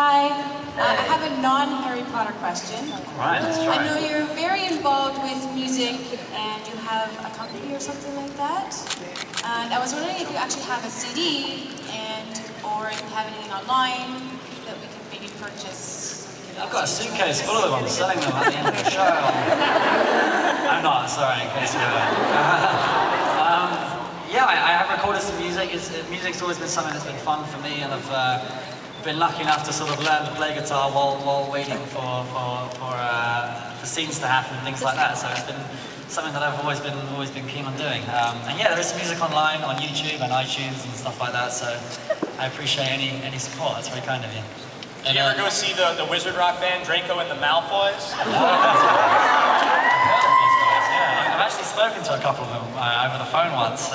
Hi, I have a non-Harry Potter question. Right, let's try. I know you're very involved with music and you have a company or something like that. And I was wondering if you actually have a CD or if you have anything online that we can maybe purchase. I've got a suitcase full of them. I'm selling them at the end of the show. I'm not, sorry, in case you were. Yeah, I have recorded some music. Music's always been something that's been fun for me, and I've been lucky enough to sort of learn to play guitar while waiting for scenes to happen and things like that. So it's been something that I've always been keen on doing. And yeah, there is music online on YouTube and iTunes and stuff like that. So I appreciate any support. That's very kind of you. Did you ever go see the Wizard Rock band, Draco and the Malfoys? Yeah, I've actually spoken to a couple of them over the phone once.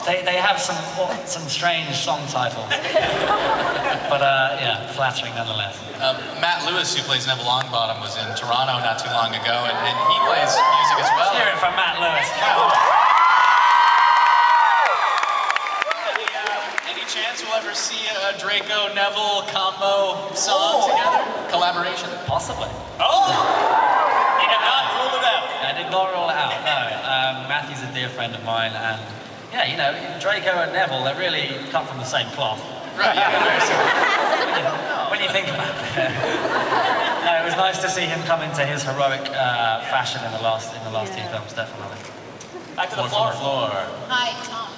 They have some strange song titles, but yeah, flattering nonetheless. Matt Lewis, who plays Neville Longbottom, was in Toronto not too long ago, and he plays music as well. Let's hear it from Matt Lewis. Any chance we'll ever see a Draco-Neville combo song together? Collaboration? Possibly. Oh! You did not rule it out. I did not rule it out, no. Matthew's a dear friend of mine, and yeah, you know, Draco and Neville, they really come from the same cloth. Right, yeah. When you think about it. No, it was nice to see him come into his heroic fashion in the last two films, definitely. Back to the floor. Hi, Tom.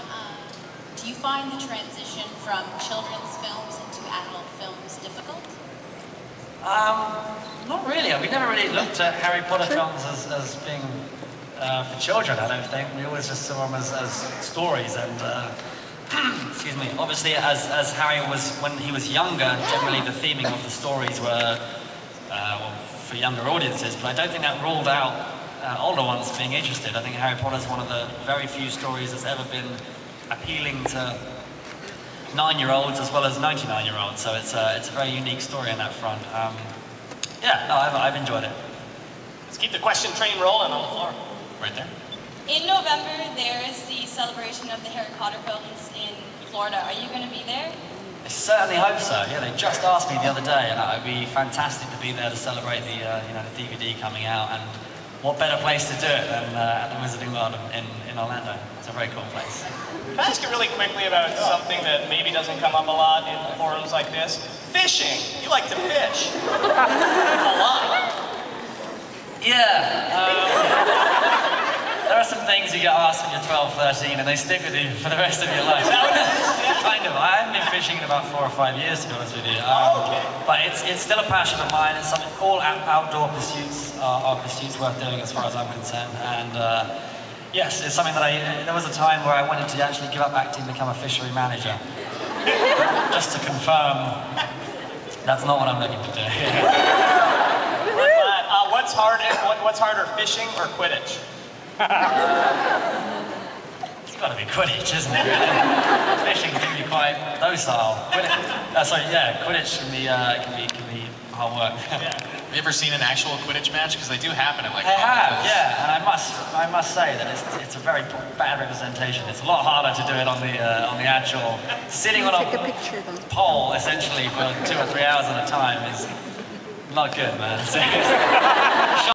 Do you find the transition from children's films into adult films difficult? Not really. We never really looked at Harry Potter films as being for children, I don't think. We always just saw them as stories, and excuse me, obviously as Harry was, when he was younger, generally the theming of the stories were well, for younger audiences, but I don't think that ruled out older ones being interested. I think Harry Potter is one of the very few stories that's ever been appealing to 9-year-olds as well as 99-year-olds, so it's a very unique story on that front. Yeah, no, I've enjoyed it. Let's keep the question train rolling on the floor. Right there. In November, there is the celebration of the Harry Potter films in Florida. Are you going to be there? I certainly hope so. Yeah, they just asked me the other day, and it would be fantastic to be there to celebrate the the DVD coming out. And what better place to do it than at the Wizarding World in Orlando? It's a very cool place. Can I ask you really quickly about something that maybe doesn't come up a lot in forums like this? Fishing. You like to fish. A lot. Yeah. There are some things you get asked when you're 12, 13, and they stick with you for the rest of your life. Is that what it is? Yeah. Kind of. I haven't been fishing in about 4 or 5 years, to be honest with you. Okay. But it's still a passion of mine. It's something, all outdoor pursuits are pursuits worth doing as far as I'm concerned. And yes, it's something that there was a time where I wanted to actually give up acting and become a fishery manager. Just to confirm that's not what I'm looking to do. What's harder, fishing or Quidditch? It's got to be Quidditch, isn't it? Really? Fishing can be quite docile. Quidditch can be hard work. Yeah. Have you ever seen an actual Quidditch match? Because they do happen at like. I have, yeah, and I must say that it's a very bad representation. It's a lot harder to do it on the actual sitting on a pole essentially for 2 or 3 hours at a time is not good, man.